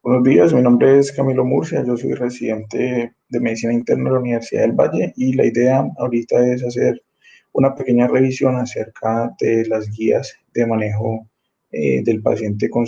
Buenos días, mi nombre es Camilo Murcia, yo soy residente de Medicina Interna de la Universidad del Valle y la idea ahorita es hacer una pequeña revisión acerca de las guías de manejo del paciente con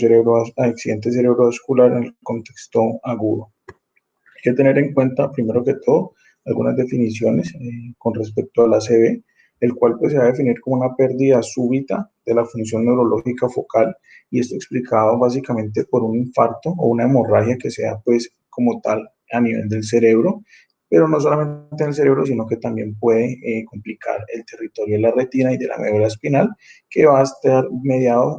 accidente cerebrovascular en el contexto agudo. Hay que tener en cuenta, primero que todo, algunas definiciones con respecto a la ACV, el cual pues, se va a definir como una pérdida súbita de la función neurológica focal, y esto explicado básicamente por un infarto o una hemorragia que sea pues como tal a nivel del cerebro, pero no solamente en el cerebro, sino que también puede complicar el territorio de la retina y de la médula espinal, que va a estar mediado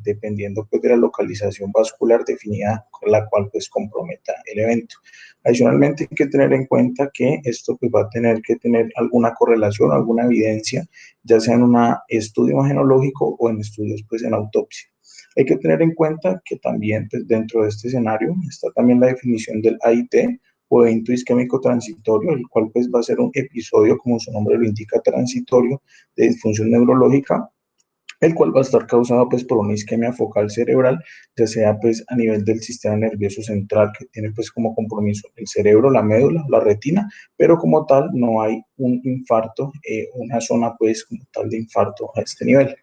dependiendo pues, de la localización vascular definida, con la cual pues comprometa el evento. Adicionalmente, hay que tener en cuenta que esto pues, va a tener que tener alguna correlación, alguna evidencia, ya sea en un estudio imagenológico o en estudios pues, en autopsia. Hay que tener en cuenta que también pues, dentro de este escenario está también la definición del AIT o evento isquémico transitorio, el cual pues, va a ser un episodio, como su nombre lo indica, transitorio de disfunción neurológica, el cual va a estar causado pues por una isquemia focal cerebral, ya sea pues a nivel del sistema nervioso central, que tiene pues como compromiso el cerebro, la médula, la retina, pero como tal no hay un infarto, una zona pues como tal de infarto a este nivel.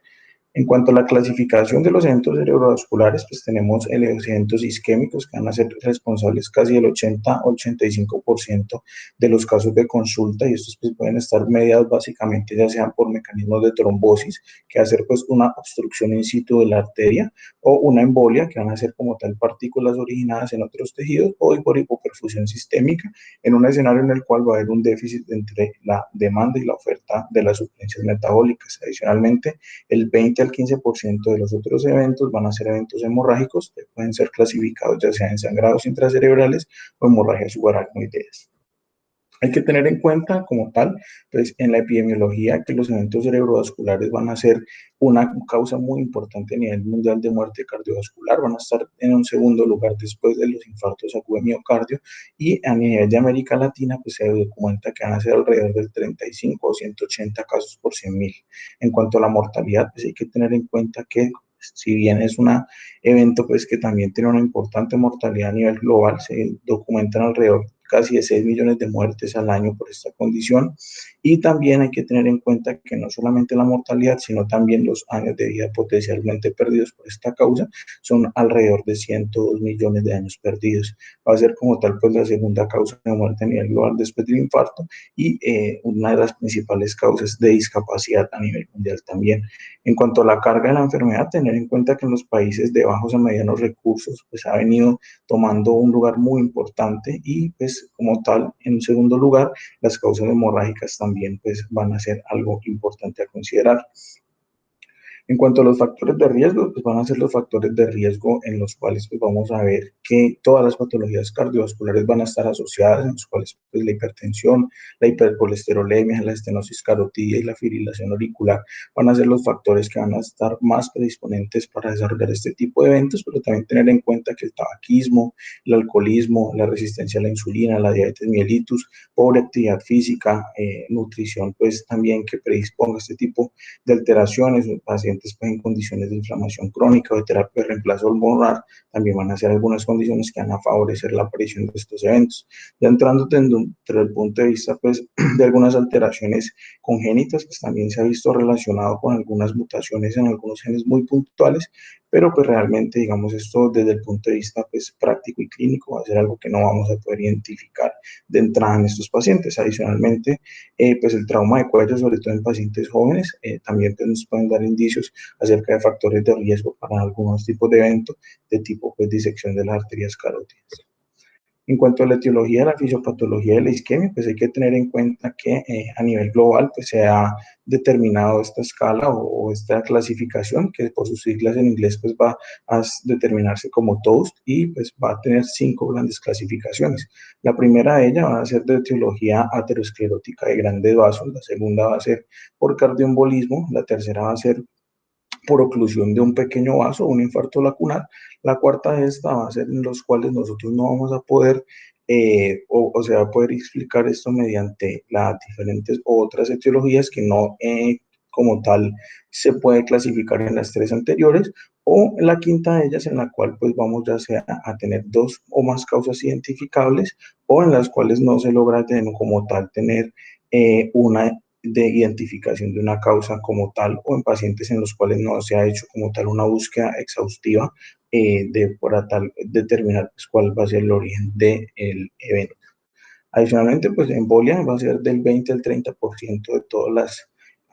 En cuanto a la clasificación de los eventos cerebrovasculares, pues tenemos los eventos isquémicos que van a ser responsables casi del 80-85% de los casos de consulta, y estos pues pueden estar mediados básicamente ya sean por mecanismos de trombosis, que va a ser pues una obstrucción in situ de la arteria, o una embolia, que van a ser como tal partículas originadas en otros tejidos, o por hipoperfusión sistémica, en un escenario en el cual va a haber un déficit entre la demanda y la oferta de las sustancias metabólicas. Adicionalmente, el 20 al 15% de los otros eventos van a ser eventos hemorrágicos, que pueden ser clasificados ya sea en sangrados intracerebrales o hemorragias subaracnoideas. Hay que tener en cuenta como tal, pues en la epidemiología, que los eventos cerebrovasculares van a ser una causa muy importante a nivel mundial de muerte cardiovascular, van a estar en un segundo lugar después de los infartos agudos de miocardio, y a nivel de América Latina, pues se documenta que van a ser alrededor del 35 o 180 casos por 100.000. En cuanto a la mortalidad, pues hay que tener en cuenta que si bien es un evento pues que también tiene una importante mortalidad a nivel global, se documentan alrededor casi de 6 millones de muertes al año por esta condición. Y también hay que tener en cuenta que no solamente la mortalidad, sino también los años de vida potencialmente perdidos por esta causa son alrededor de 102 millones de años perdidos. Va a ser como tal pues la segunda causa de muerte a nivel global después del infarto, y una de las principales causas de discapacidad a nivel mundial también. En cuanto a la carga de la enfermedad, tener en cuenta que en los países de bajos a medianos recursos pues ha venido tomando un lugar muy importante, y pues como tal, en un segundo lugar, las causas hemorrágicas también pues van a ser algo importante a considerar. En cuanto a los factores de riesgo, pues van a ser los factores de riesgo en los cuales pues vamos a ver que todas las patologías cardiovasculares van a estar asociadas, en los cuales pues la hipertensión, la hipercolesterolemia, la estenosis carotidia y la fibrilación auricular van a ser los factores que van a estar más predisponentes para desarrollar este tipo de eventos, pero también tener en cuenta que el tabaquismo, el alcoholismo, la resistencia a la insulina, la diabetes mellitus, pobre actividad física, nutrición, pues también que predisponga a este tipo de alteraciones, pacientes pues, en condiciones de inflamación crónica o de terapia de reemplazo hormonal, también van a ser algunas condiciones que van a favorecer la aparición de estos eventos. Ya entrando dentro del punto de vista pues, de algunas alteraciones congénitas, pues también se ha visto relacionado con algunas mutaciones en algunos genes muy puntuales, pero pues realmente, digamos, esto desde el punto de vista pues, práctico y clínico va a ser algo que no vamos a poder identificar de entrada en estos pacientes. Adicionalmente, pues el trauma de cuello, sobre todo en pacientes jóvenes, también pues, nos pueden dar indicios acerca de factores de riesgo para algunos tipos de eventos de tipo pues, disección de las arterias carótidas. En cuanto a la etiología, la fisiopatología de la isquemia, pues hay que tener en cuenta que a nivel global pues se ha determinado esta escala o esta clasificación, que por sus siglas en inglés pues va a determinarse como TOAST, y pues va a tener 5 grandes clasificaciones. La primera de ellas va a ser de etiología aterosclerótica de grandes vasos, la segunda va a ser por cardioembolismo, la tercera va a ser por oclusión de un pequeño vaso, un infarto lacunar. La cuarta de esta va a ser en los cuales nosotros no vamos a poder, o se va a poder explicar esto mediante las diferentes otras etiologías que no como tal se puede clasificar en las tres anteriores, O la quinta de ellas en la cual pues vamos ya sea a tener dos o más causas identificables o en las cuales no se logra tener como tal tener una de identificación de una causa como tal o en pacientes en los cuales no se ha hecho como tal una búsqueda exhaustiva para tal determinar pues, cuál va a ser el origen del evento. Adicionalmente, pues la embolia va a ser del 20 al 30% de todas las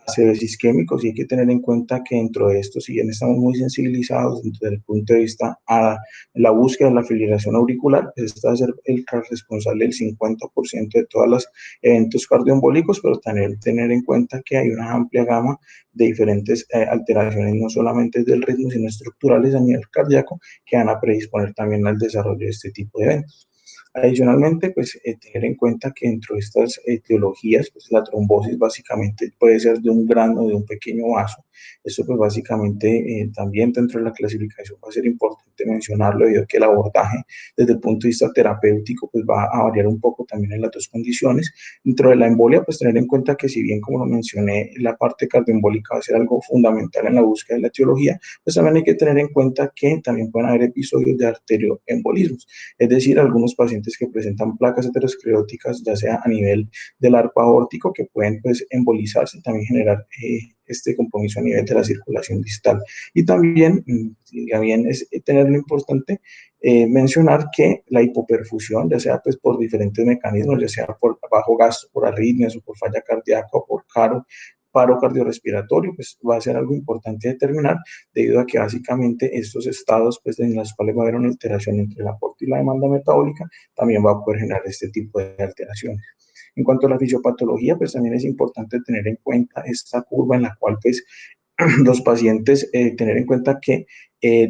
ACVs isquémicos y hay que tener en cuenta que dentro de esto, si bien estamos muy sensibilizados desde el punto de vista a la búsqueda de la fibrilación auricular, pues esta va a ser el responsable del 50% de todos los eventos cardioembólicos, pero también tener en cuenta que hay una amplia gama de diferentes alteraciones, no solamente del ritmo, sino estructurales a nivel cardíaco, que van a predisponer también al desarrollo de este tipo de eventos. Adicionalmente, pues tener en cuenta que dentro de estas etiologías, pues la trombosis básicamente puede ser de un grano o de un pequeño vaso. Esto pues básicamente también dentro de la clasificación va a ser importante mencionarlo debido a que el abordaje desde el punto de vista terapéutico pues va a variar un poco también en las dos condiciones. Dentro de la embolia, pues tener en cuenta que si bien como lo mencioné, la parte cardioembólica va a ser algo fundamental en la búsqueda de la etiología, pues también hay que tener en cuenta que también pueden haber episodios de arterioembolismos, es decir, algunos pacientes que presentan placas ateroscleróticas, ya sea a nivel del arco aórtico, que pueden pues embolizarse y también generar este compromiso a nivel de la circulación distal. Y también, también es tener lo importante mencionar que la hipoperfusión, ya sea pues por diferentes mecanismos, ya sea por bajo gasto, por arritmias o por falla cardíaca o por paro cardiorrespiratorio, pues va a ser algo importante determinar debido a que básicamente estos estados pues, en los cuales va a haber una alteración entre el aporte y la demanda metabólica, también va a poder generar este tipo de alteraciones. En cuanto a la fisiopatología, pues también es importante tener en cuenta esta curva en la cual pues los pacientes, tener en cuenta que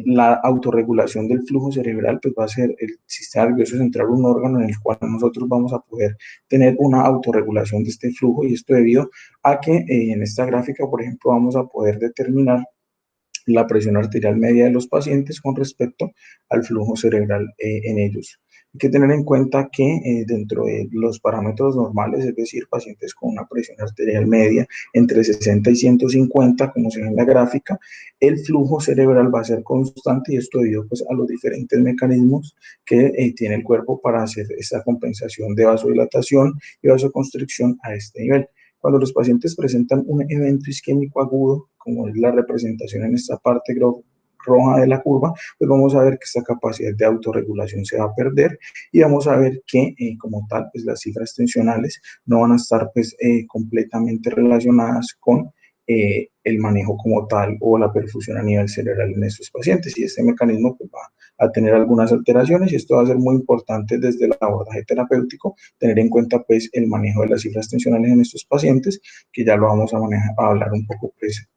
la autorregulación del flujo cerebral pues va a ser el sistema nervioso central, un órgano en el cual nosotros vamos a poder tener una autorregulación de este flujo y esto debido a que en esta gráfica, por ejemplo, vamos a poder determinar la presión arterial media de los pacientes con respecto al flujo cerebral en ellos. Hay que tener en cuenta que dentro de los parámetros normales, es decir, pacientes con una presión arterial media entre 60 y 150, como se ve en la gráfica, el flujo cerebral va a ser constante y esto debido pues, a los diferentes mecanismos que tiene el cuerpo para hacer esta compensación de vasodilatación y vasoconstricción a este nivel. Cuando los pacientes presentan un evento isquémico agudo, como es la representación en esta parte roja de la curva, pues vamos a ver que esta capacidad de autorregulación se va a perder y vamos a ver que como tal, pues las cifras tensionales no van a estar pues completamente relacionadas con el manejo como tal o la perfusión a nivel cerebral en estos pacientes y este mecanismo pues, va a tener algunas alteraciones y esto va a ser muy importante desde el abordaje terapéutico, tener en cuenta pues el manejo de las cifras tensionales en estos pacientes, que ya lo vamos a manejar, a hablar un poco pues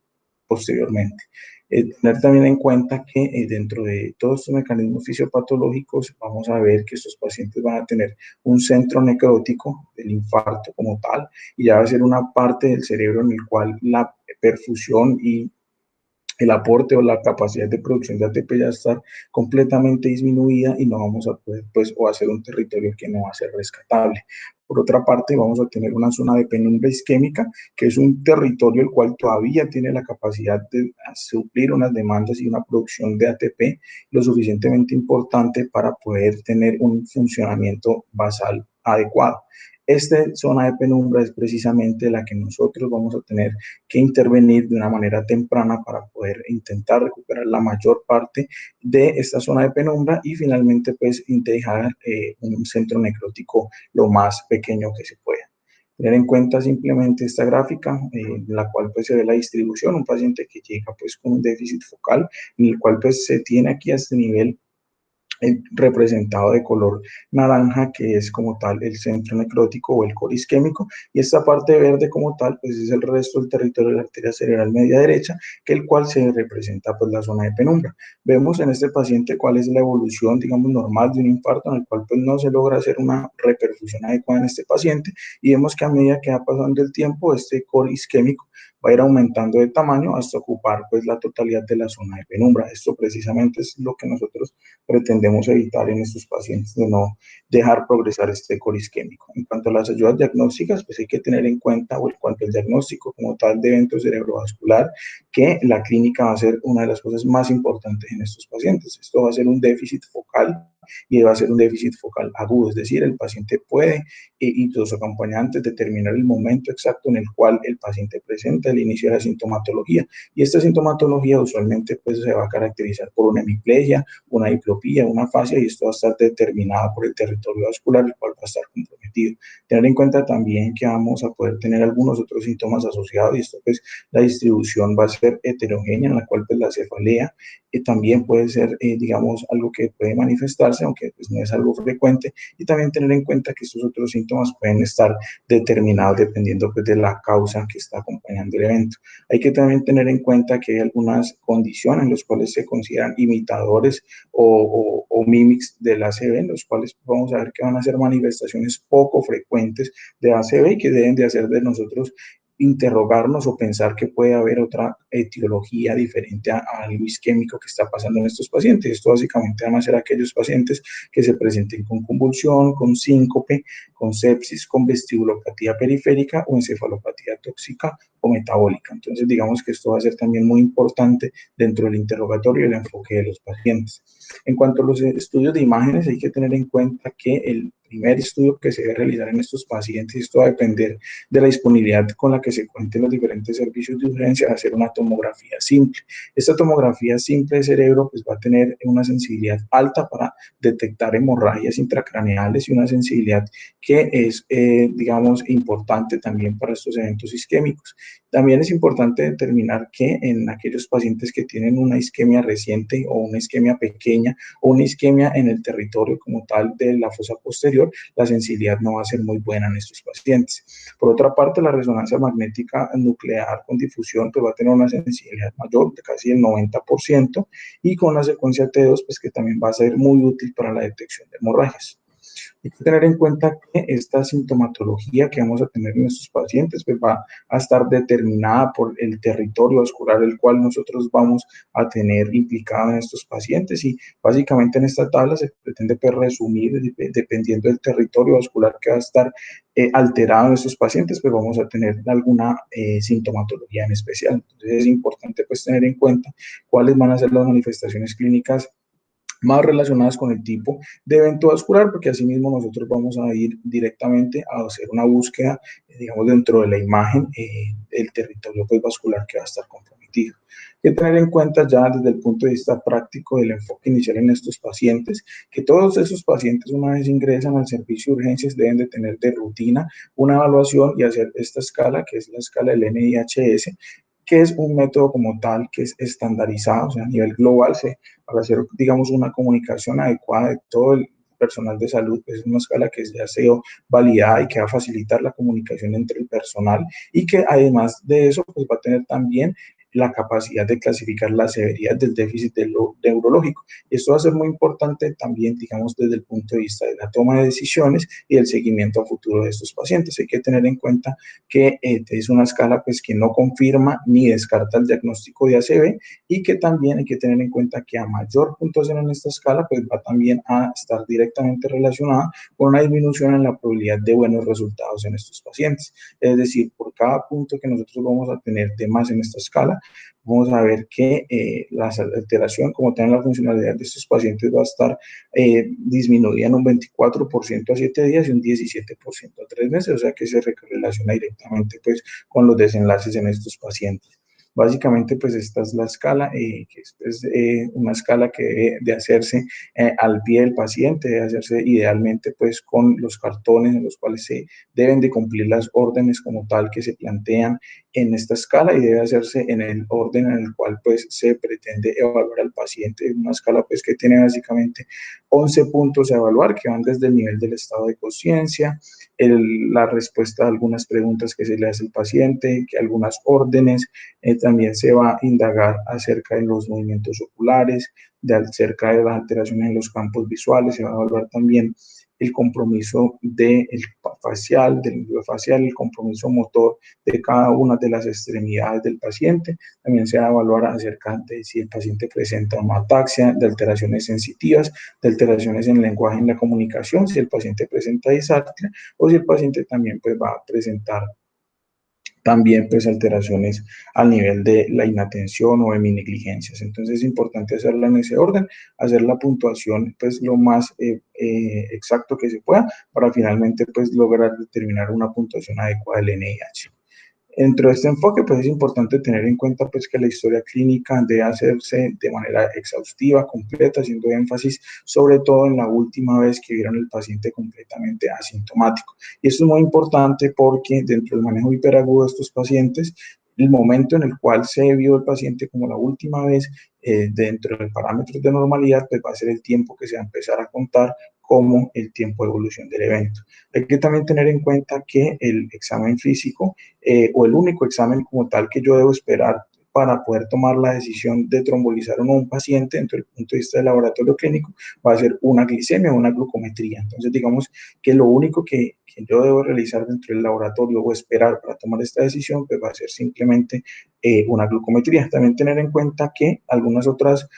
posteriormente. Tener también en cuenta que dentro de todos estos mecanismos fisiopatológicos vamos a ver que estos pacientes van a tener un centro necrótico del infarto como tal y ya va a ser una parte del cerebro en el cual la perfusión y el aporte o la capacidad de producción de ATP ya está completamente disminuida y no vamos a poder, pues, o hacer un territorio que no va a ser rescatable. Por otra parte, vamos a tener una zona de penumbra isquémica, que es un territorio el cual todavía tiene la capacidad de suplir unas demandas y una producción de ATP lo suficientemente importante para poder tener un funcionamiento basal adecuado. Esta zona de penumbra es precisamente la que nosotros vamos a tener que intervenir de una manera temprana para poder intentar recuperar la mayor parte de esta zona de penumbra y finalmente pues dejar un centro necrótico lo más pequeño que se pueda. Tener en cuenta simplemente esta gráfica en la cual pues se ve la distribución, un paciente que llega pues con un déficit focal en el cual pues se tiene aquí a este nivel representado de color naranja, que es como tal el centro necrótico o el core isquémico, y esta parte verde como tal, pues es el resto del territorio de la arteria cerebral media derecha, que el cual se representa pues la zona de penumbra. Vemos en este paciente cuál es la evolución, digamos, normal de un infarto, en el cual pues no se logra hacer una reperfusión adecuada en este paciente, y vemos que a medida que va pasando el tiempo, este core isquémico va a ir aumentando de tamaño hasta ocupar pues la totalidad de la zona de penumbra. Esto precisamente es lo que nosotros pretendemos evitar en estos pacientes, de no dejar progresar este coro isquémico. En cuanto a las ayudas diagnósticas, pues hay que tener en cuenta, o en cuanto al diagnóstico como tal de evento cerebrovascular, que la clínica va a ser una de las cosas más importantes en estos pacientes. Esto va a ser un déficit focal y va a ser un déficit focal agudo, es decir, el paciente puede y los acompañantes determinar el momento exacto en el cual el paciente presenta el inicio de la sintomatología. Y esta sintomatología usualmente pues, se va a caracterizar por una hemiplegia, una diplopía, una fascia, y esto va a estar determinado por el territorio vascular, el cual va a estar comprometido. Tener en cuenta también que vamos a poder tener algunos otros síntomas asociados, y esto pues la distribución va a ser heterogénea, en la cual pues la cefalea también puede ser, digamos, algo que puede manifestarse, aunque pues, no es algo frecuente, y también tener en cuenta que estos otros síntomas pueden estar determinados dependiendo pues, de la causa que está acompañando el evento. Hay que también tener en cuenta que hay algunas condiciones en las cuales se consideran imitadores o mimics del ACV, en los cuales vamos a ver que van a ser manifestaciones poco frecuentes de ACV y que deben de hacer de nosotros interrogarnos o pensar que puede haber otra etiología diferente a algo isquémico que está pasando en estos pacientes. Esto básicamente van a ser aquellos pacientes que se presenten con convulsión, con síncope, con sepsis, con vestibulopatía periférica o encefalopatía tóxica o metabólica. Entonces, digamos que esto va a ser también muy importante dentro del interrogatorio y el enfoque de los pacientes. En cuanto a los estudios de imágenes, hay que tener en cuenta que el primer estudio que se debe realizar en estos pacientes, esto va a depender de la disponibilidad con la que se cuenten los diferentes servicios de urgencia, va a ser una tomografía simple. Esta tomografía simple de cerebro pues, va a tener una sensibilidad alta para detectar hemorragias intracraneales y una sensibilidad que es, digamos, importante también para estos eventos isquémicos. También es importante determinar que en aquellos pacientes que tienen una isquemia reciente o una isquemia pequeña o una isquemia en el territorio como tal de la fosa posterior, la sensibilidad no va a ser muy buena en estos pacientes. Por otra parte, la resonancia magnética nuclear con difusión pues, va a tener una sensibilidad mayor, de casi el 90%, y con la secuencia T2, pues que también va a ser muy útil para la detección de hemorragias. Hay que tener en cuenta que esta sintomatología que vamos a tener en estos pacientes pues va a estar determinada por el territorio vascular el cual nosotros vamos a tener implicado en estos pacientes, y básicamente en esta tabla se pretende pues, resumir dependiendo del territorio vascular que va a estar alterado en estos pacientes, pues vamos a tener alguna sintomatología en especial. Entonces es importante pues tener en cuenta cuáles van a ser las manifestaciones clínicas más relacionadas con el tipo de evento vascular, porque asimismo nosotros vamos a ir directamente a hacer una búsqueda, digamos, dentro de la imagen del territorio pues, vascular que va a estar comprometido. Hay que tener en cuenta ya desde el punto de vista práctico del enfoque inicial en estos pacientes, que todos esos pacientes una vez ingresan al servicio de urgencias deben de tener de rutina una evaluación y hacer esta escala, que es la escala del NIHS, que es un método como tal que es estandarizado, o sea, a nivel global, para hacer, digamos, una comunicación adecuada de todo el personal de salud, pues es una escala que ya ha sido validada y que va a facilitar la comunicación entre el personal, y que además de eso, pues va a tener también la capacidad de clasificar la severidad del déficit neurológico. Y esto va a ser muy importante también, digamos, desde el punto de vista de la toma de decisiones y el seguimiento a futuro de estos pacientes. Hay que tener en cuenta que es una escala pues, que no confirma ni descarta el diagnóstico de ACV, y que también hay que tener en cuenta que a mayor puntuación en esta escala, pues va también a estar directamente relacionada con una disminución en la probabilidad de buenos resultados en estos pacientes. Es decir, por cada punto que nosotros vamos a tener de más en esta escala, vamos a ver que la alteración, como tienen la funcionalidad de estos pacientes, va a estar disminuida en un 24% a 7 días y un 17% a 3 meses, o sea que se relaciona directamente pues, con los desenlaces en estos pacientes. Básicamente, pues esta es la escala, que es una escala que debe de hacerse al pie del paciente, debe hacerse idealmente pues con los cartones en los cuales se deben de cumplir las órdenes como tal que se plantean en esta escala, y debe hacerse en el orden en el cual pues se pretende evaluar al paciente. Una escala pues que tiene básicamente 11 puntos a evaluar, que van desde el nivel del estado de conciencia, la respuesta a algunas preguntas que se le hace al paciente, que algunas órdenes, también se va a indagar acerca de los movimientos oculares, acerca de las alteraciones en los campos visuales, se va a evaluar también el compromiso del facial, del núcleo facial, el compromiso motor de cada una de las extremidades del paciente. También se va a evaluar acerca de si el paciente presenta una ataxia, de alteraciones sensitivas, de alteraciones en el lenguaje y en la comunicación, si el paciente presenta disartria o si el paciente también pues, va a presentar también pues alteraciones al nivel de la inatención o de mi negligencias. Entonces es importante hacerla en ese orden, hacer la puntuación pues lo más exacto que se pueda para finalmente pues lograr determinar una puntuación adecuada del NIH. Dentro de este enfoque, pues es importante tener en cuenta pues, que la historia clínica debe hacerse de manera exhaustiva, completa, haciendo énfasis sobre todo en la última vez que vieron el paciente completamente asintomático. Y esto es muy importante porque dentro del manejo hiperagudo de estos pacientes, el momento en el cual se vio el paciente como la última vez dentro de parámetros de normalidad, pues va a ser el tiempo que se va a empezar a contar como el tiempo de evolución del evento. Hay que también tener en cuenta que el examen físico o el único examen como tal que yo debo esperar para poder tomar la decisión de trombolizar o no a un paciente dentro del punto de vista del laboratorio clínico va a ser una glicemia o una glucometría. Entonces, digamos que lo único que yo debo realizar dentro del laboratorio o esperar para tomar esta decisión, pues va a ser simplemente una glucometría. También tener en cuenta que algunas otras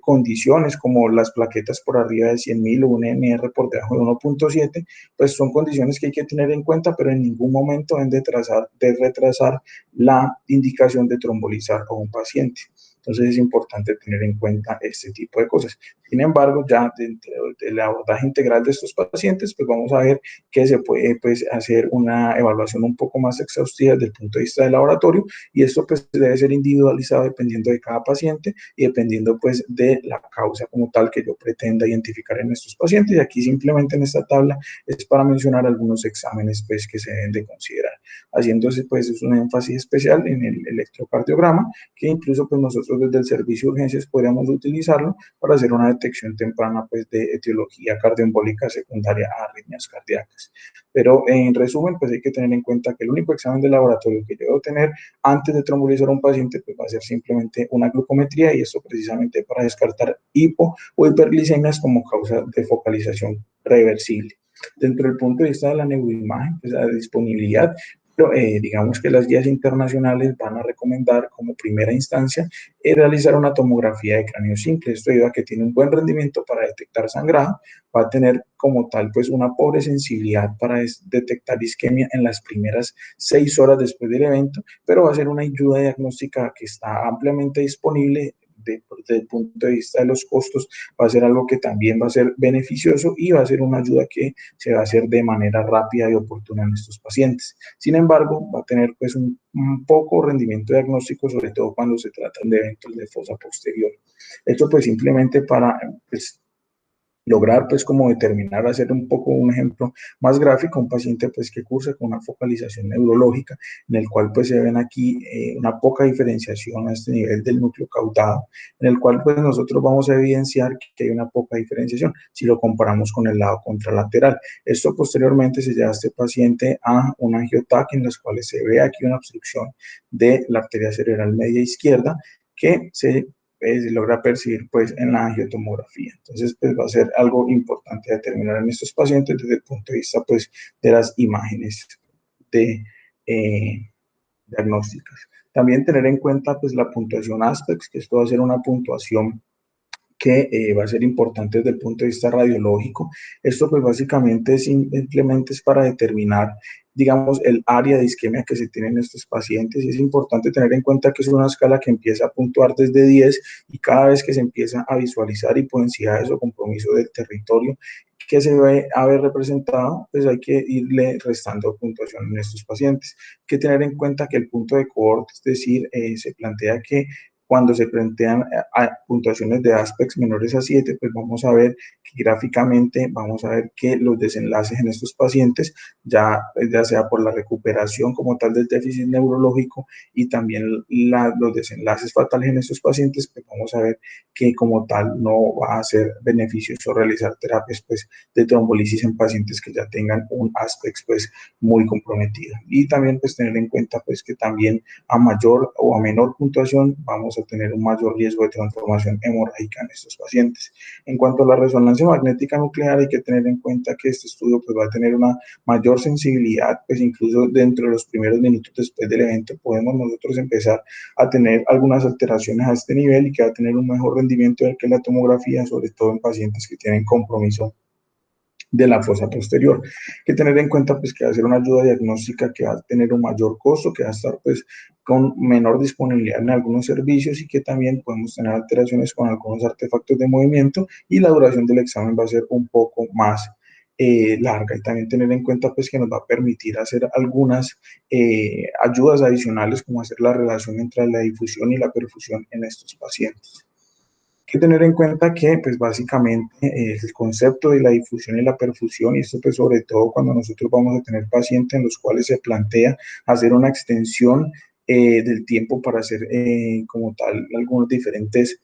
condiciones como las plaquetas por arriba de 100.000 o un NR por debajo de 1.7, pues son condiciones que hay que tener en cuenta, pero en ningún momento deben de retrasar la indicación de trombolizar a un paciente. Entonces es importante tener en cuenta este tipo de cosas. Sin embargo, ya dentro del abordaje integral de estos pacientes, pues vamos a ver que se puede pues, hacer una evaluación un poco más exhaustiva desde el punto de vista del laboratorio y esto pues debe ser individualizado dependiendo de cada paciente y dependiendo pues de la causa como tal que yo pretenda identificar en estos pacientes. Y aquí simplemente en esta tabla es para mencionar algunos exámenes pues, que se deben de considerar. Haciéndose pues es un énfasis especial en el electrocardiograma, que incluso pues nosotros desde el servicio de urgencias podríamos utilizarlo para hacer una detección temprana pues de etiología cardioembólica secundaria a arritmias cardíacas. Pero en resumen, pues hay que tener en cuenta que el único examen de laboratorio que yo debo tener antes de trombolizar a un paciente pues va a ser simplemente una glucometría y esto precisamente para descartar hipo o hiperglicemias como causa de focalización reversible. Dentro del punto de vista de la neuroimagen, pues la disponibilidad, pero, digamos que las guías internacionales van a recomendar como primera instancia realizar una tomografía de cráneo simple. Esto debido a que tiene un buen rendimiento para detectar sangrado, va a tener como tal pues una pobre sensibilidad para detectar isquemia en las primeras 6 horas después del evento, pero va a ser una ayuda diagnóstica que está ampliamente disponible desde el punto de vista de los costos, va a ser algo que también va a ser beneficioso y va a ser una ayuda que se va a hacer de manera rápida y oportuna en estos pacientes. Sin embargo, va a tener pues un poco rendimiento diagnóstico, sobre todo cuando se tratan de eventos de fosa posterior. Esto pues simplemente para pues, lograr pues como determinar, hacer un poco un ejemplo más gráfico, un paciente pues que cursa con una focalización neurológica, en el cual pues se ven aquí una poca diferenciación a este nivel del núcleo caudado, en el cual pues nosotros vamos a evidenciar que hay una poca diferenciación si lo comparamos con el lado contralateral. Esto posteriormente se lleva a este paciente a una angioTAC en las cuales se ve aquí una obstrucción de la arteria cerebral media izquierda que se logra percibir pues en la angiotomografía. Entonces pues va a ser algo importante determinar en estos pacientes desde el punto de vista pues de las imágenes de diagnósticas. También tener en cuenta pues la puntuación ASPEX, que esto va a ser una puntuación que va a ser importante desde el punto de vista radiológico. Esto pues básicamente simplemente es para determinar, digamos, el área de isquemia que se tiene en estos pacientes y es importante tener en cuenta que es una escala que empieza a puntuar desde 10 y cada vez que se empieza a visualizar hipodensidades o compromiso del territorio que se ve haber representado, pues hay que irle restando puntuación en estos pacientes. Hay que tener en cuenta que el punto de cohort, es decir, se plantea que cuando se plantean puntuaciones de aspects menores a 7, pues vamos a ver que gráficamente, vamos a ver que los desenlaces en estos pacientes, ya sea por la recuperación como tal del déficit neurológico y también los desenlaces fatales en estos pacientes, pues vamos a ver que como tal no va a ser beneficioso realizar terapias pues, de trombolisis en pacientes que ya tengan un aspects pues, muy comprometido. Y también pues tener en cuenta pues que también a mayor o a menor puntuación vamos vamos a tener un mayor riesgo de transformación hemorrágica en estos pacientes. En cuanto a la resonancia magnética nuclear, hay que tener en cuenta que este estudio pues, va a tener una mayor sensibilidad, pues incluso dentro de los primeros minutos después del evento podemos nosotros empezar a tener algunas alteraciones a este nivel y que va a tener un mejor rendimiento que la tomografía, sobre todo en pacientes que tienen compromiso de la fosa posterior. Hay que tener en cuenta pues, que va a ser una ayuda diagnóstica que va a tener un mayor costo, que va a estar pues, con menor disponibilidad en algunos servicios y que también podemos tener alteraciones con algunos artefactos de movimiento y la duración del examen va a ser un poco más larga. Y también tener en cuenta pues, que nos va a permitir hacer algunas ayudas adicionales como hacer la relación entre la difusión y la perfusión en estos pacientes. Hay que tener en cuenta que, pues básicamente, el concepto de la difusión y la perfusión, y esto pues sobre todo cuando nosotros vamos a tener pacientes en los cuales se plantea hacer una extensión del tiempo para hacer como tal algunos diferentes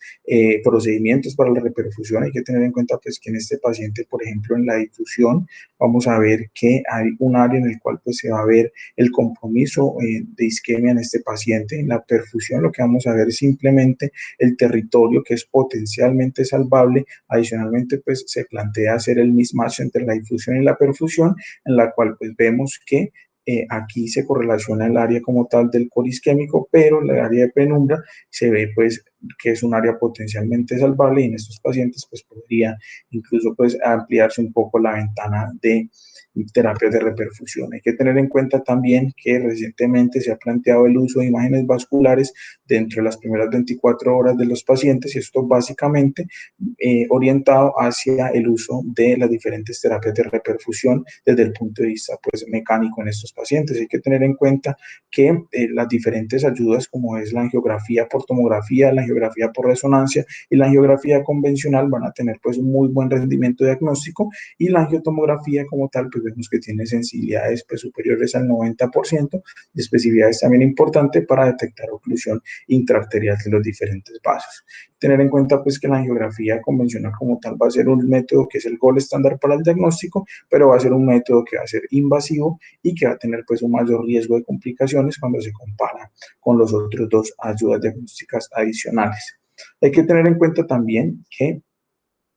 procedimientos para la reperfusión. Hay que tener en cuenta pues que en este paciente, por ejemplo, en la difusión, vamos a ver que hay un área en el cual pues se va a ver el compromiso de isquemia en este paciente. En la perfusión lo que vamos a ver es simplemente el territorio que es potencialmente salvable. Adicionalmente, pues se plantea hacer el mismatch entre la difusión y la perfusión, en la cual pues vemos que aquí se correlaciona el área como tal del core isquémico, pero el área de penumbra se ve pues que es un área potencialmente salvable y en estos pacientes pues podría incluso pues ampliarse un poco la ventana de terapias de reperfusión. Hay que tener en cuenta también que recientemente se ha planteado el uso de imágenes vasculares dentro de las primeras 24 horas de los pacientes y esto básicamente orientado hacia el uso de las diferentes terapias de reperfusión desde el punto de vista pues, mecánico en estos pacientes. Hay que tener en cuenta que las diferentes ayudas como es la angiografía por tomografía, la angiografía por resonancia y la angiografía convencional van a tener pues un muy buen rendimiento diagnóstico y la angiotomografía como tal pues vemos que tiene sensibilidades pues, superiores al 90% y especificidades también importantes para detectar oclusión intraarterial de los diferentes vasos. Tener en cuenta pues que la angiografía convencional como tal va a ser un método que es el gold estándar para el diagnóstico, pero va a ser un método que va a ser invasivo y que va a tener pues un mayor riesgo de complicaciones cuando se compara con los otros dos ayudas diagnósticas adicionales. Hay que tener en cuenta también que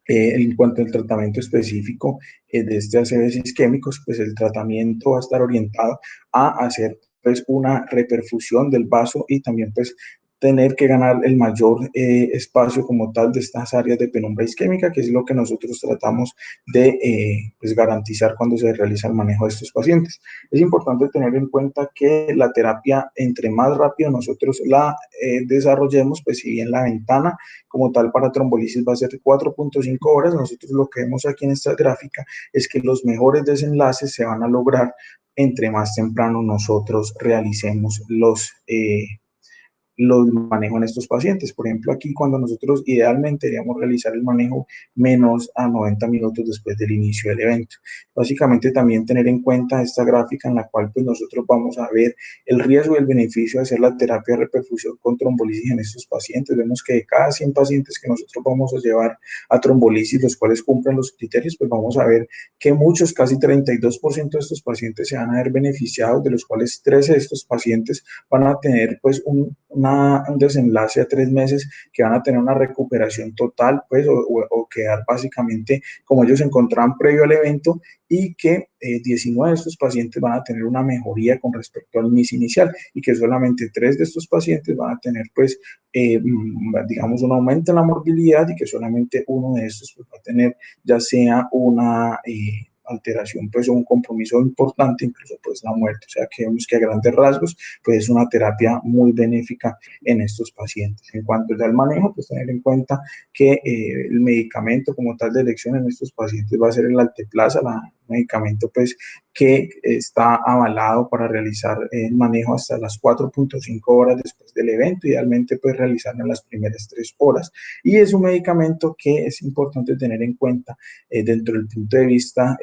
en cuanto al tratamiento específico de este ACVs isquémicos, pues el tratamiento va a estar orientado a hacer pues una reperfusión del vaso y también pues tener que ganar el mayor espacio como tal de estas áreas de penumbra isquémica, que es lo que nosotros tratamos de pues garantizar cuando se realiza el manejo de estos pacientes. Es importante tener en cuenta que la terapia, entre más rápido nosotros la desarrollemos, pues si bien la ventana como tal para trombolisis va a ser de 4.5 horas, nosotros lo que vemos aquí en esta gráfica es que los mejores desenlaces se van a lograr entre más temprano nosotros realicemos los manejos en estos pacientes. Por ejemplo, aquí cuando nosotros idealmente deberíamos realizar el manejo menos a 90 minutos después del inicio del evento. Básicamente también tener en cuenta esta gráfica en la cual pues nosotros vamos a ver el riesgo y el beneficio de hacer la terapia de reperfusión con trombolisis en estos pacientes. Vemos que de cada 100 pacientes que nosotros vamos a llevar a trombolisis, los cuales cumplen los criterios, pues vamos a ver que muchos, casi 32% de estos pacientes se van a ver beneficiados, de los cuales 13 de estos pacientes van a tener pues un desenlace a 3 meses que van a tener una recuperación total, pues, o quedar básicamente como ellos se encontraban previo al evento y que 19 de estos pacientes van a tener una mejoría con respecto al MIS inicial y que solamente 3 de estos pacientes van a tener, pues, digamos, un aumento en la morbilidad y que solamente uno de estos pues, va a tener ya sea una alteración, pues, o un compromiso importante, incluso pues la muerte. O sea, que vemos que a grandes rasgos, pues es una terapia muy benéfica en estos pacientes. En cuanto al manejo, pues tener en cuenta que el medicamento como tal de elección en estos pacientes va a ser el alteplasa, el medicamento pues que está avalado para realizar el manejo hasta las 4.5 horas después del evento, idealmente pues realizarlo en las primeras 3 horas. Y es un medicamento que es importante tener en cuenta dentro del punto de vista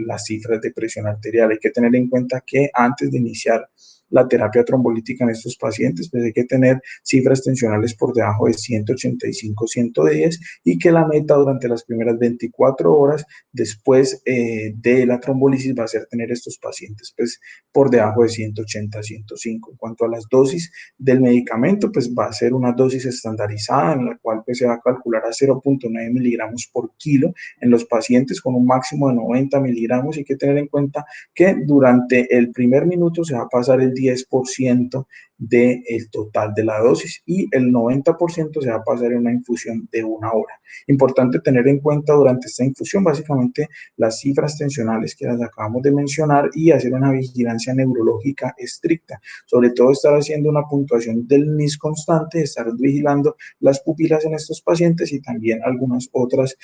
las cifras de presión arterial. Hay que tener en cuenta que antes de iniciar la terapia trombolítica en estos pacientes, pues hay que tener cifras tensionales por debajo de 185, 110 y que la meta durante las primeras 24 horas después de la trombolisis va a ser tener estos pacientes pues por debajo de 180, 105. En cuanto a las dosis del medicamento, pues va a ser una dosis estandarizada en la cual pues se va a calcular a 0.9 miligramos por kilo en los pacientes con un máximo de 90 miligramos. Y hay que tener en cuenta que durante el primer minuto se va a pasar el 10% del total de la dosis y el 90% se va a pasar en una infusión de 1 hora. Importante tener en cuenta durante esta infusión básicamente las cifras tensionales que las acabamos de mencionar y hacer una vigilancia neurológica estricta. Sobre todo estar haciendo una puntuación del NIS constante, estar vigilando las pupilas en estos pacientes y también algunas otras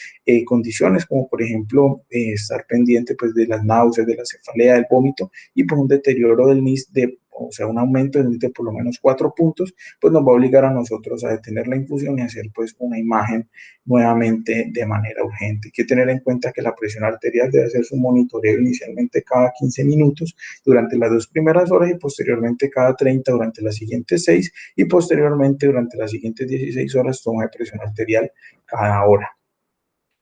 condiciones como por ejemplo estar pendiente pues de las náuseas, de la cefalea, del vómito y por un deterioro del NIS o sea, un aumento del NIS de por lo menos 4 puntos, pues nos va a obligar a nosotros a detener la infusión y hacer pues una imagen nuevamente de manera urgente. Hay que tener en cuenta que la presión arterial debe hacer su monitoreo inicialmente cada 15 minutos durante las 2 primeras horas y posteriormente cada 30 durante las siguientes 6 y posteriormente durante las siguientes 16 horas toma de presión arterial cada hora.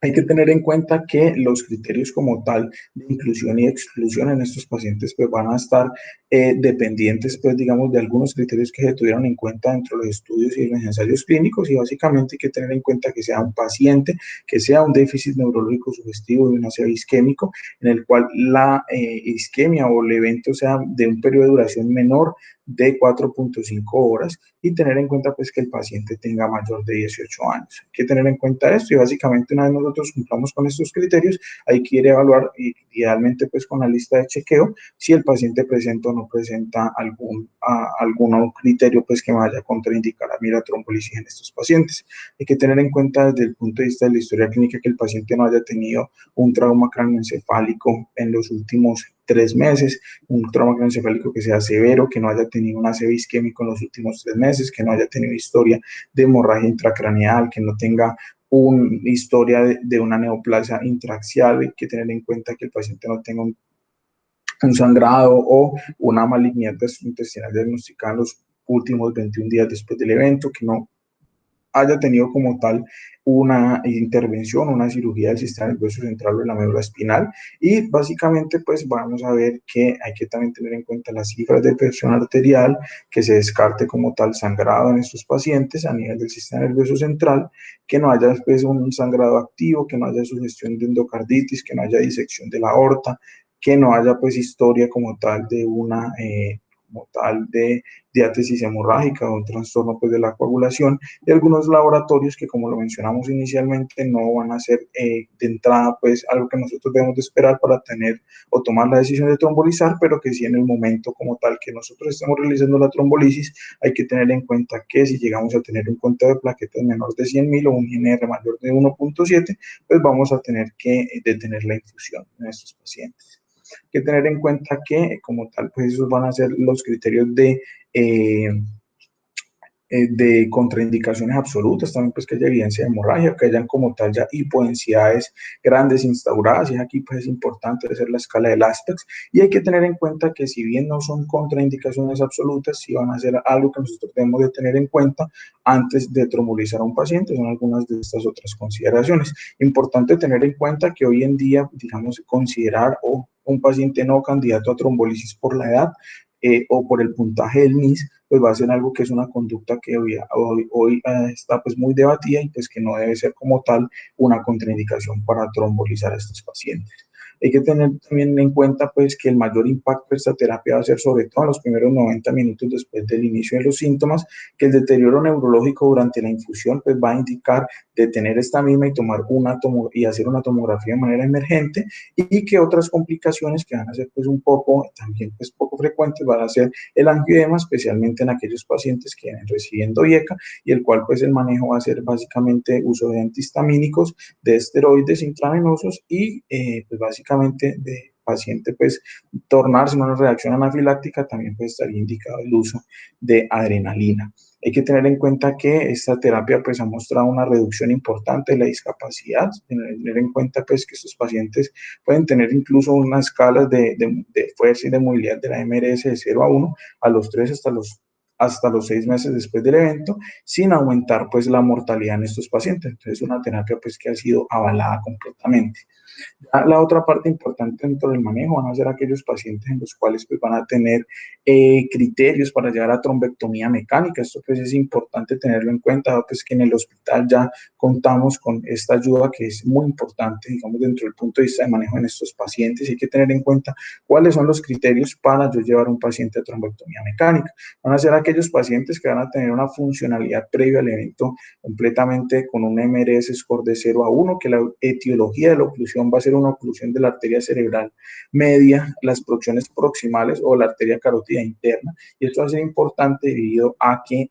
Hay que tener en cuenta que los criterios como tal de inclusión y exclusión en estos pacientes pues van a estar dependientes pues digamos de algunos criterios que se tuvieron en cuenta dentro de los estudios y de los ensayos clínicos y básicamente hay que tener en cuenta que sea un paciente que sea un déficit neurológico sugestivo de un ACV isquémico en el cual la isquemia o el evento sea de un periodo de duración menor de 4.5 horas y tener en cuenta pues que el paciente tenga mayor de 18 años. Hay que tener en cuenta esto y básicamente una vez nosotros cumplamos con estos criterios, hay que ir a evaluar idealmente pues con la lista de chequeo si el paciente presenta o no presenta algún criterio pues que me vaya a contraindicar a mí la trombolisis en estos pacientes. Hay que tener en cuenta desde el punto de vista de la historia clínica que el paciente no haya tenido un trauma craneoencefálico en los últimos 3 meses, un trauma craneoencefálico que sea severo, que no haya tenido un ACV isquémico en los últimos 3 meses, que no haya tenido historia de hemorragia intracraneal, que no tenga una historia de una neoplasia intraaxial. Hay que tener en cuenta que el paciente no tenga un sangrado o una malignidad gastrointestinal diagnosticada en los últimos 21 días después del evento, que no haya tenido como tal una intervención, una cirugía del sistema nervioso central o de la médula espinal y básicamente pues vamos a ver que hay que también tener en cuenta las cifras de presión arterial, que se descarte como tal sangrado en estos pacientes a nivel del sistema nervioso central, que no haya pues un sangrado activo, que no haya sugestión de endocarditis, que no haya disección de la aorta, que no haya pues historia como tal de una como tal de diátesis hemorrágica o un trastorno pues de la coagulación y algunos laboratorios que como lo mencionamos inicialmente no van a ser de entrada pues algo que nosotros debemos de esperar para tener o tomar la decisión de trombolizar, pero que sí en el momento como tal que nosotros estemos realizando la trombolisis hay que tener en cuenta que si llegamos a tener un conteo de plaquetas menor de 100.000 o un INR mayor de 1.7, pues vamos a tener que detener la infusión en estos pacientes. Hay que tener en cuenta que como tal pues esos van a ser los criterios de contraindicaciones absolutas, también pues que haya evidencia de hemorragia, que hayan como tal ya hipodensidades grandes instauradas, y aquí pues es importante hacer la escala del ASPEX, y hay que tener en cuenta que si bien no son contraindicaciones absolutas, sí van a ser algo que nosotros debemos de tener en cuenta antes de trombolizar a un paciente, son algunas de estas otras consideraciones. Importante tener en cuenta que hoy en día, digamos, considerar un paciente no candidato a trombolisis por la edad o por el puntaje del NIS, pues va a ser algo que es una conducta que hoy está pues muy debatida y pues que no debe ser como tal una contraindicación para trombolizar a estos pacientes. Hay que tener también en cuenta pues que el mayor impacto de esta terapia va a ser sobre todo en los primeros 90 minutos después del inicio de los síntomas, que el deterioro neurológico durante la infusión pues va a indicar detener esta misma y tomar y hacer una tomografía de manera emergente, y que otras complicaciones que van a ser pues un poco también pues poco frecuentes van a ser el angioedema, especialmente en aquellos pacientes que vienen recibiendo IECA, y el cual pues el manejo va a ser básicamente uso de antihistamínicos, de esteroides intravenosos y pues básicamente de paciente pues tornarse en una reacción anafiláctica, también pues estaría indicado el uso de adrenalina. Hay que tener en cuenta que esta terapia pues ha mostrado una reducción importante de la discapacidad, tener en cuenta pues que estos pacientes pueden tener incluso unas escalas de fuerza y de movilidad de la MRS de 0 a 1 a los 3 hasta los 6 meses después del evento, sin aumentar pues la mortalidad en estos pacientes. Entonces, una terapia pues que ha sido avalada completamente. La otra parte importante dentro del manejo van a ser aquellos pacientes en los cuales pues, van a tener criterios para llegar a trombectomía mecánica. Esto pues es importante tenerlo en cuenta, pues que en el hospital ya contamos con esta ayuda que es muy importante, digamos, dentro del punto de vista de manejo en estos pacientes. Hay que tener en cuenta cuáles son los criterios para yo llevar a un paciente a trombectomía mecánica. Van a ser aquellos pacientes que van a tener una funcionalidad previa al evento completamente con un MRS score de 0 a 1, que la etiología de la oclusión va a ser una oclusión de la arteria cerebral media, las porciones proximales o la arteria carótida interna. Y esto va a ser importante debido a que,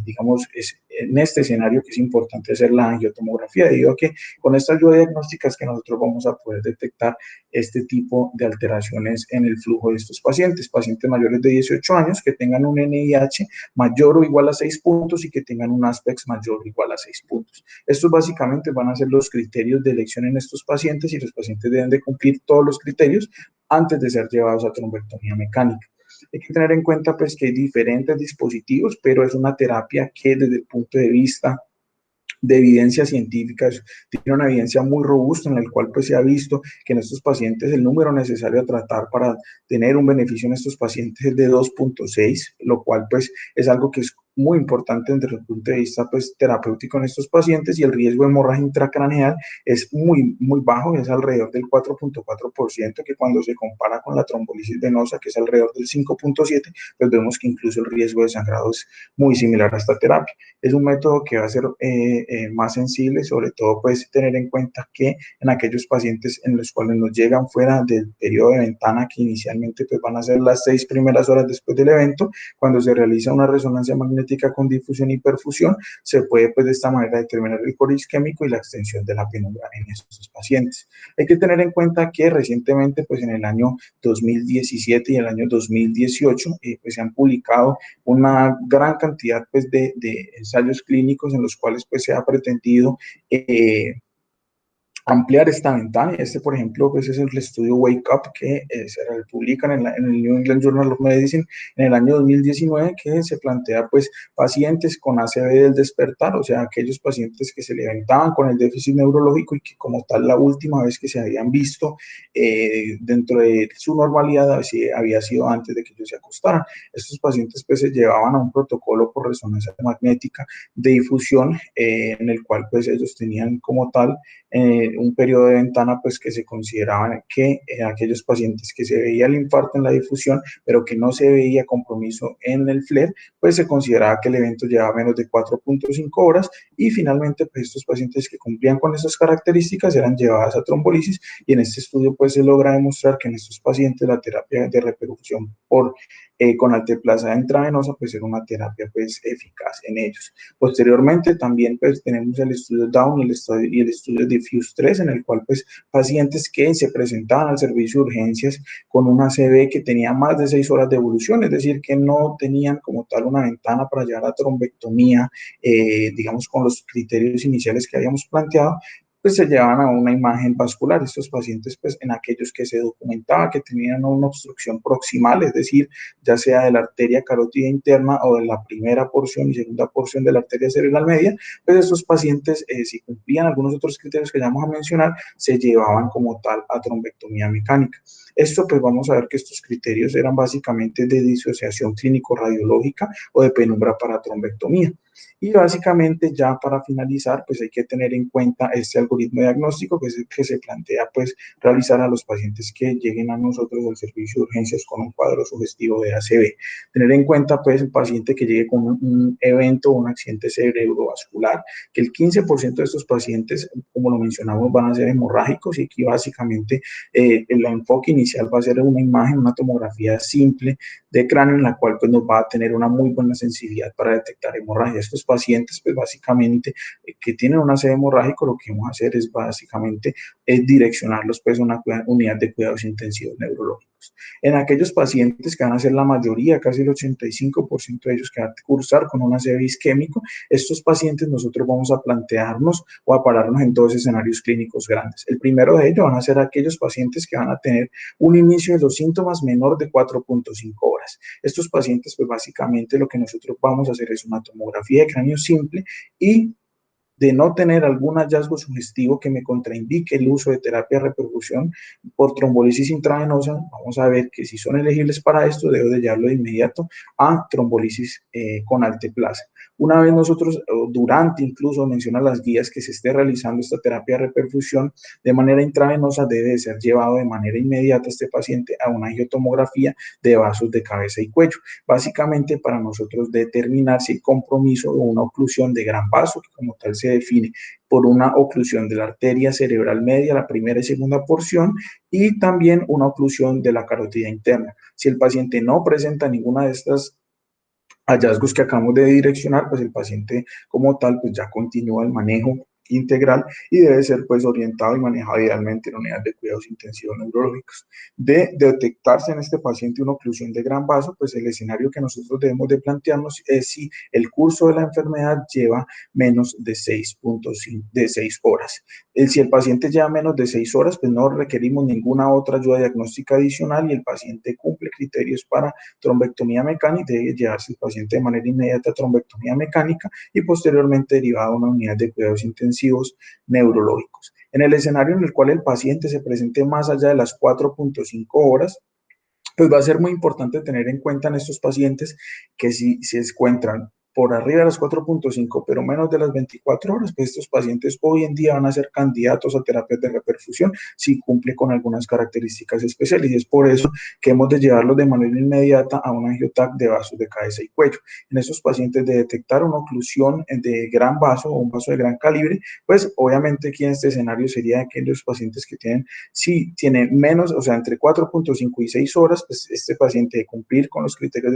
digamos, es en este escenario que es importante hacer la angiotomografía, debido a que con esta ayuda diagnóstica es que nosotros vamos a poder detectar este tipo de alteraciones en el flujo de estos pacientes, pacientes mayores de 18 años que tengan un NIH mayor o igual a 6 puntos y que tengan un ASPEX mayor o igual a 6 puntos. Estos básicamente van a ser los criterios de elección en estos pacientes y los pacientes deben de cumplir todos los criterios antes de ser llevados a trombectomía mecánica. Hay que tener en cuenta pues que hay diferentes dispositivos, pero es una terapia que desde el punto de vista de evidencia científica, tiene una evidencia muy robusta en la cual pues se ha visto que en estos pacientes el número necesario a tratar para tener un beneficio en estos pacientes es de 2.6, lo cual pues es algo que es muy importante desde el punto de vista pues terapéutico en estos pacientes, y el riesgo de hemorragia intracraneal es muy bajo, es alrededor del 4.4%, que cuando se compara con la trombolisis venosa, que es alrededor del 5.7%, pues vemos que incluso el riesgo de sangrado es muy similar a esta terapia. Es un método que va a ser más sensible, sobre todo pues tener en cuenta que en aquellos pacientes en los cuales nos llegan fuera del periodo de ventana, que inicialmente pues van a ser las 6 primeras horas después del evento, cuando se realiza una resonancia magnética con difusión y perfusión, se puede pues de esta manera determinar el core isquémico y la extensión de la penumbra en estos pacientes. Hay que tener en cuenta que recientemente pues en el año 2017 y el año 2018 pues se han publicado una gran cantidad pues de ensayos clínicos en los cuales pues se ha pretendido ampliar esta ventana. Este, por ejemplo, pues es el estudio Wake Up que se publica en el New England Journal of Medicine en el año 2019, que se plantea pues pacientes con ACV del despertar, o sea, aquellos pacientes que se levantaban con el déficit neurológico y que como tal la última vez que se habían visto dentro de su normalidad había sido antes de que ellos se acostaran. Estos pacientes pues se llevaban a un protocolo por resonancia magnética de difusión en el cual pues ellos tenían como tal un periodo de ventana pues que se consideraban que aquellos pacientes que se veía el infarto en la difusión, pero que no se veía compromiso en el FLAIR, pues se consideraba que el evento llevaba menos de 4.5 horas, y finalmente pues estos pacientes que cumplían con esas características eran llevadas a trombolisis, y en este estudio pues se logra demostrar que en estos pacientes la terapia de reperfusión con alteplasa intravenosa pues era una terapia pues eficaz en ellos. Posteriormente también pues tenemos el estudio Down y el estudio Diffuse 3, en el cual pues pacientes que se presentaban al servicio de urgencias con una ACV que tenía más de 6 horas de evolución, es decir, que no tenían como tal una ventana para llegar a trombectomía, digamos con los criterios iniciales que habíamos planteado, pues se llevaban a una imagen vascular. Estos pacientes, pues en aquellos que se documentaba que tenían una obstrucción proximal, es decir, ya sea de la arteria carótida interna o de la primera porción y segunda porción de la arteria cerebral media, pues estos pacientes, si cumplían algunos otros criterios que ya vamos a mencionar, se llevaban como tal a trombectomía mecánica. Esto, pues vamos a ver que estos criterios eran básicamente de disociación clínico-radiológica o de penumbra para trombectomía. Y básicamente ya para finalizar, pues hay que tener en cuenta este algoritmo diagnóstico que es el que se plantea pues realizar a los pacientes que lleguen a nosotros al servicio de urgencias con un cuadro sugestivo de ACV. Tener en cuenta pues el paciente que llegue con un evento o un accidente cerebrovascular, que el 15% de estos pacientes, como lo mencionamos, van a ser hemorrágicos, y aquí básicamente el enfoque inicial va a ser una imagen, una tomografía simple de cráneo, en la cual pues nos va a tener una muy buena sensibilidad para detectar hemorragia. Estos pacientes pues básicamente que tienen una sede hemorrágica, lo que vamos a hacer es básicamente direccionarlos pues a una unidad de cuidados intensivos neurológicos. En aquellos pacientes que van a ser la mayoría, casi el 85% de ellos que van a cursar con un ACV isquémico, estos pacientes nosotros vamos a plantearnos o a pararnos en dos escenarios clínicos grandes. El primero de ellos van a ser aquellos pacientes que van a tener un inicio de los síntomas menor de 4.5 horas. Estos pacientes, pues básicamente lo que nosotros vamos a hacer es una tomografía de cráneo simple y de no tener algún hallazgo sugestivo que me contraindique el uso de terapia de reperfusión por trombolisis intravenosa, vamos a ver que si son elegibles para esto, debo de llevarlo de inmediato a trombolisis con alteplasa. Una vez nosotros, durante incluso menciona las guías que se esté realizando esta terapia de reperfusión de manera intravenosa, debe de ser llevado de manera inmediata este paciente a una angiotomografía de vasos de cabeza y cuello, básicamente para nosotros determinar si hay compromiso o una oclusión de gran vaso, que como tal se define por una oclusión de la arteria cerebral media, la primera y segunda porción, y también una oclusión de la carótida interna. Si el paciente no presenta ninguna de estas hallazgos que acabamos de direccionar, pues el paciente como tal pues ya continúa el manejo integral y debe ser pues orientado y manejado idealmente en unidades de cuidados intensivos neurológicos. De detectarse en este paciente una oclusión de gran vaso, pues el escenario que nosotros debemos de plantearnos es si el curso de la enfermedad lleva menos de 6 horas. Si el paciente lleva menos de 6 horas, pues no requerimos ninguna otra ayuda diagnóstica adicional y el paciente cumple criterios para trombectomía mecánica, debe llevarse el paciente de manera inmediata a trombectomía mecánica y posteriormente derivado a una unidad de cuidados intensivos neurológicos. En el escenario en el cual el paciente se presente más allá de las 4.5 horas, pues va a ser muy importante tener en cuenta en estos pacientes que si se encuentran por arriba de las 4.5, pero menos de las 24 horas, pues estos pacientes hoy en día van a ser candidatos a terapias de reperfusión si cumple con algunas características especiales. Y es por eso que hemos de llevarlos de manera inmediata a un angiotac de vasos de cabeza y cuello. En estos pacientes de detectar una oclusión de gran vaso o un vaso de gran calibre, pues obviamente aquí en este escenario sería aquellos pacientes que tienen, si tienen menos, o sea, entre 4.5 y 6 horas, pues este paciente de cumplir con los criterios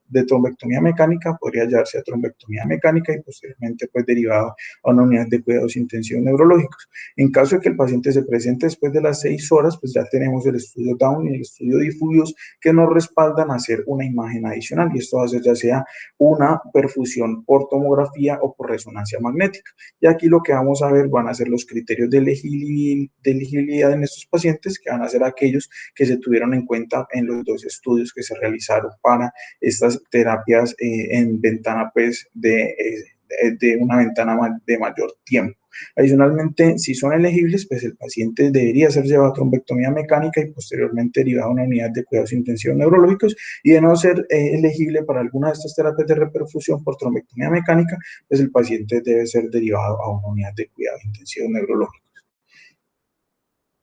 de trombectomía mecánica podría hallarse a trombectomía mecánica y posteriormente pues derivado a una unidad de cuidados intensivos neurológicos. En caso de que el paciente se presente después de las 6 horas, pues ya tenemos el estudio Down y el estudio Diffuse que nos respaldan a hacer una imagen adicional y esto va a ser ya sea una perfusión por tomografía o por resonancia magnética. Y aquí lo que vamos a ver van a ser los criterios de elegibilidad en estos pacientes, que van a ser aquellos que se tuvieron en cuenta en los dos estudios que se realizaron para estas terapias en ventana pues de una ventana de mayor tiempo. Adicionalmente, si son elegibles, pues el paciente debería ser llevado a trombectomía mecánica y posteriormente derivado a una unidad de cuidados intensivos neurológicos y de no ser elegible para alguna de estas terapias de reperfusión por trombectomía mecánica, pues el paciente debe ser derivado a una unidad de cuidados intensivos neurológicos.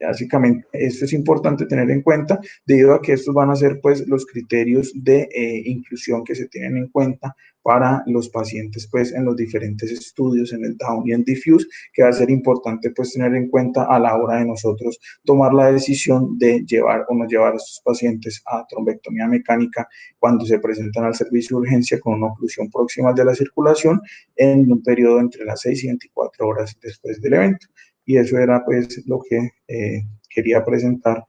Básicamente, esto es importante tener en cuenta debido a que estos van a ser pues los criterios de inclusión que se tienen en cuenta para los pacientes pues en los diferentes estudios en el Down y en Diffuse, que va a ser importante pues tener en cuenta a la hora de nosotros tomar la decisión de llevar o no llevar a estos pacientes a trombectomía mecánica cuando se presentan al servicio de urgencia con una oclusión próxima de la circulación en un periodo entre las 6 y 24 horas después del evento. Y eso era pues lo que quería presentar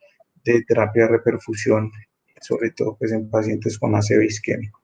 de terapia de reperfusión, sobre todo pues en pacientes con ACV isquémico.